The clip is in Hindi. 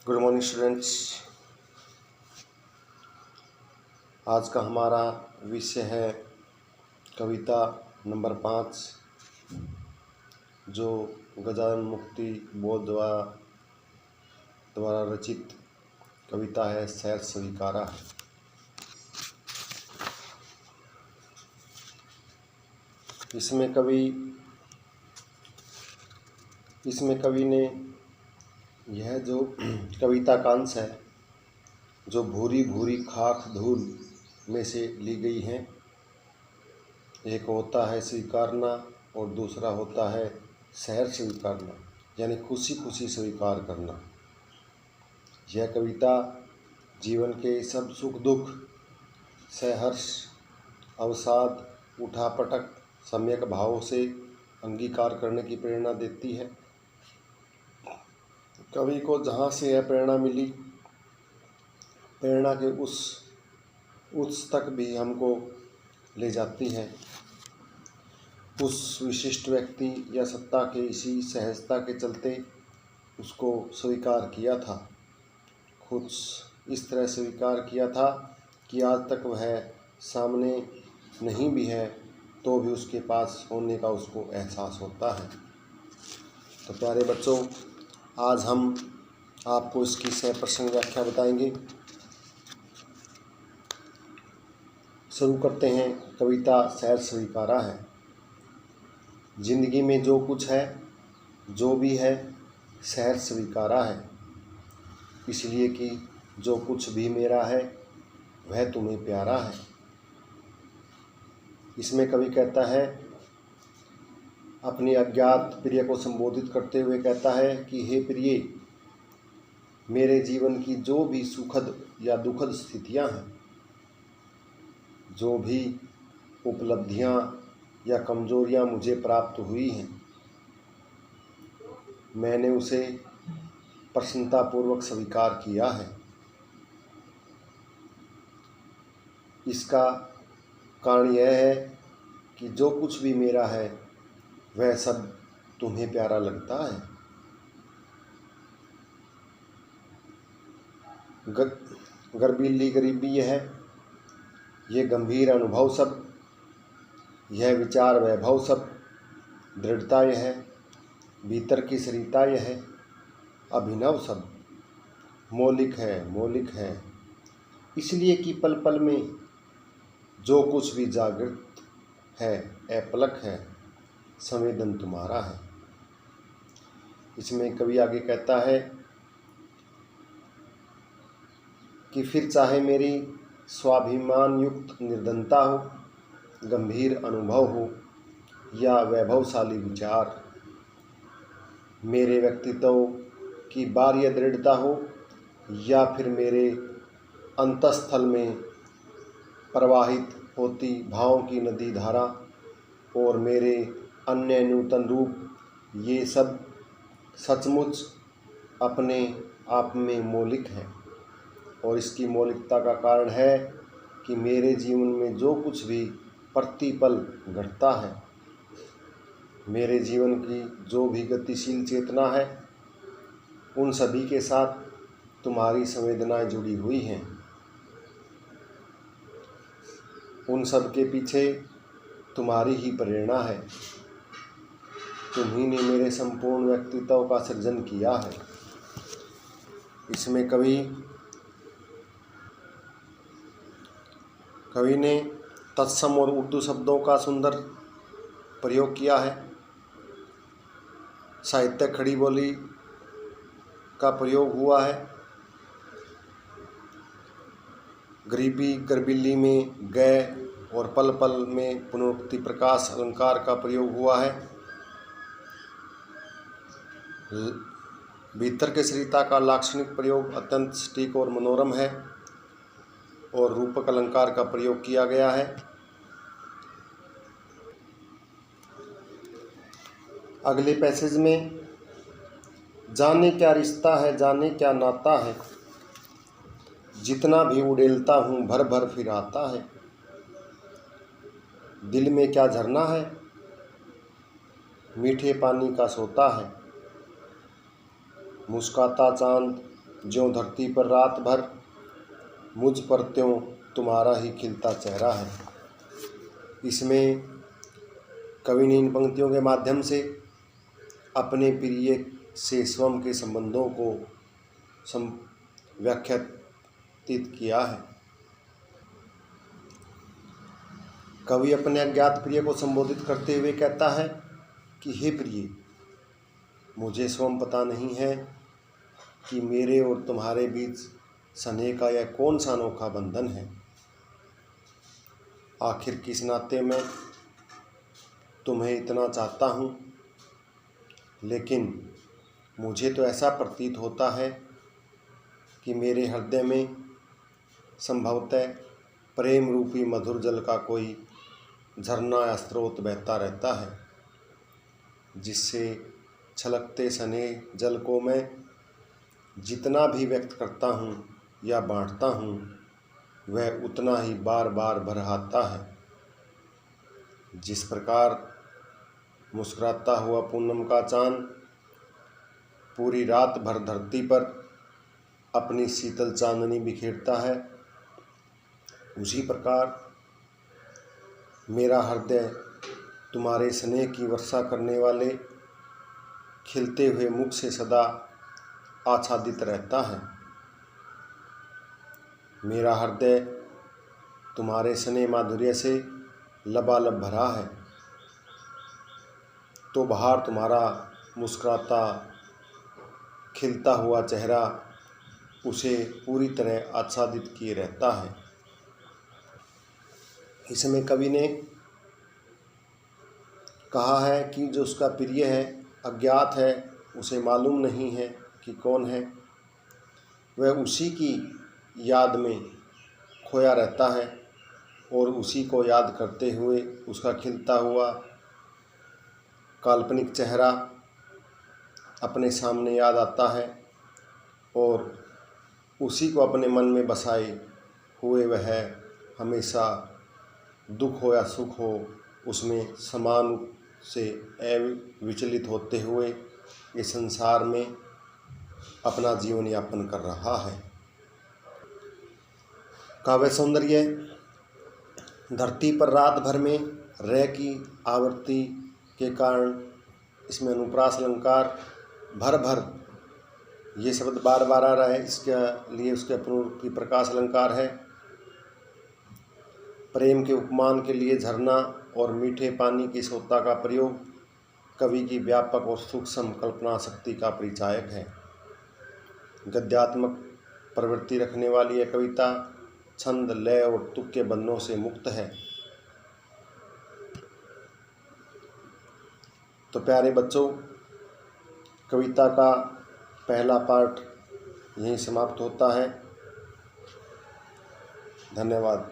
Good morning students. आज का हमारा विषय है कविता नंबर 5, जो गजानन मुक्ति बोध द्वारा रचित कविता है सैर स्वीकारा। इसमें कवि ने यह जो कविता का अंश है जो भूरी भूरी खाक धूल में से ली गई है, एक होता है स्वीकारना और दूसरा होता है सहर्ष स्वीकारना, यानी खुशी खुशी स्वीकार करना। यह कविता जीवन के सब सुख दुख, सहर्ष, अवसाद, उठापटक सम्यक भाव से अंगीकार करने की प्रेरणा देती है। कवि को जहाँ से यह प्रेरणा मिली, प्रेरणा के उस तक भी हमको ले जाती है। उस विशिष्ट व्यक्ति या सत्ता के इसी सहजता के चलते उसको स्वीकार किया था, खुद इस तरह स्वीकार किया था कि आज तक वह सामने नहीं भी है तो भी उसके पास होने का उसको एहसास होता है। तो प्यारे बच्चों, आज हम आपको इसकी सप्रसंग व्याख्या बताएंगे। शुरू करते हैं। कविता सैर स्वीकारा है। जिंदगी में जो कुछ है, जो भी है, सैर स्वीकारा है, इसलिए कि जो कुछ भी मेरा है वह तुम्हें प्यारा है। इसमें कवि कहता है, अपनी अज्ञात प्रिय को संबोधित करते हुए कहता है कि हे प्रिय, मेरे जीवन की जो भी सुखद या दुखद स्थितियां हैं, जो भी उपलब्धियां या कमजोरियां मुझे प्राप्त हुई हैं, मैंने उसे प्रसन्नतापूर्वक स्वीकार किया है। इसका कारण यह है कि जो कुछ भी मेरा है वह सब तुम्हें प्यारा लगता है। गर्बीली गरीबी यह गंभीर अनुभव सब, यह विचार वैभव सब, दृढ़ता यह, भीतर की सरिता यह अभिनव सब, मौलिक है, इसलिए कि पल पल में जो कुछ भी जागृत है, अपलक है, संवेदन तुम्हारा है। इसमें कवि आगे कहता है कि फिर चाहे मेरी स्वाभिमान युक्त निर्धनता हो, गंभीर अनुभव हो या वैभवशाली विचार, मेरे व्यक्तित्व की बाह्य दृढ़ता हो या फिर मेरे अंतस्थल में प्रवाहित होती भावों की नदी धारा और मेरे अन्य नूतन रूप, ये सब सचमुच अपने आप में मौलिक हैं। और इसकी मौलिकता का कारण है कि मेरे जीवन में जो कुछ भी प्रतिपल घटता है, मेरे जीवन की जो भी गतिशील चेतना है, उन सभी के साथ तुम्हारी संवेदनाएं जुड़ी हुई हैं। उन सब के पीछे तुम्हारी ही प्रेरणा है। तुम्ही ने मेरे संपूर्ण व्यक्तित्व का सृजन किया है। इसमें कवि ने तत्सम और उर्दू शब्दों का सुंदर प्रयोग किया है। साहित्य खड़ी बोली का प्रयोग हुआ है। गरीबी गर्बिल्ली में गए और पल पल में पुनरुक्ति प्रकाश अलंकार का प्रयोग हुआ है। भीतर के सरिता का लाक्षणिक प्रयोग अत्यंत सटीक और मनोरम है और रूपक अलंकार का प्रयोग किया गया है। अगले पैसेज में जाने क्या रिश्ता है, जाने क्या नाता है, जितना भी उड़ेलता हूँ भर भर फिर आता है। दिल में क्या झरना है, मीठे पानी का सोता है। मुस्काता चांद ज्यों धरती पर रात भर, मुझ पर त्यों तुम्हारा ही खिलता चेहरा है। इसमें कवि ने इन पंक्तियों के माध्यम से अपने प्रिय से स्वयं के संबंधों को व्याख्यातित किया है। कवि अपने अज्ञात प्रिय को संबोधित करते हुए कहता है कि हे प्रिय, मुझे स्वयं पता नहीं है कि मेरे और तुम्हारे बीच स्नेह का यह कौन सा अनोखा बंधन है। आखिर किस नाते मैं तुम्हें इतना चाहता हूँ, लेकिन मुझे तो ऐसा प्रतीत होता है कि मेरे हृदय में संभवतः प्रेम रूपी मधुर जल का कोई झरना या स्रोत बहता रहता है, जिससे छलकते स्नेह जल को मैं जितना भी व्यक्त करता हूँ या बांटता हूँ, वह उतना ही बार बार भर आता है। जिस प्रकार मुस्कुराता हुआ पूनम का चांद पूरी रात भर धरती पर अपनी शीतल चांदनी बिखेरता है, उसी प्रकार मेरा हृदय तुम्हारे स्नेह की वर्षा करने वाले खिलते हुए मुख से सदा आच्छादित रहता है। मेरा हृदय तुम्हारे स्नेह माधुर्य से लबालब भरा है, तो बाहर तुम्हारा मुस्कुराता खिलता हुआ चेहरा उसे पूरी तरह आच्छादित किए रहता है। इसमें कवि ने कहा है कि जो उसका प्रिय है, अज्ञात है, उसे मालूम नहीं है कि कौन है, वह उसी की याद में खोया रहता है और उसी को याद करते हुए उसका खिलता हुआ काल्पनिक चेहरा अपने सामने याद आता है और उसी को अपने मन में बसाए हुए वह हमेशा दुख हो या सुख हो, उसमें समान से अविचलित होते हुए इस संसार में अपना जीवन यापन कर रहा है। काव्य सौंदर्य धरती पर रात भर में रह की आवृत्ति के कारण इसमें अनुप्रास अलंकार भर भर ये शब्द बार बार आ रहा है, इसके लिए उसके पूर्व प्रकाश अलंकार है। प्रेम के उपमान के लिए झरना और मीठे पानी की सोता का प्रयोग कवि की व्यापक और सूक्ष्म कल्पना शक्ति का परिचायक है। गद्यात्मक प्रवृत्ति रखने वाली यह कविता छंद, लय और तुक के बंधनों से मुक्त है। तो प्यारे बच्चों, कविता का पहला पार्ट यहीं समाप्त होता है। धन्यवाद।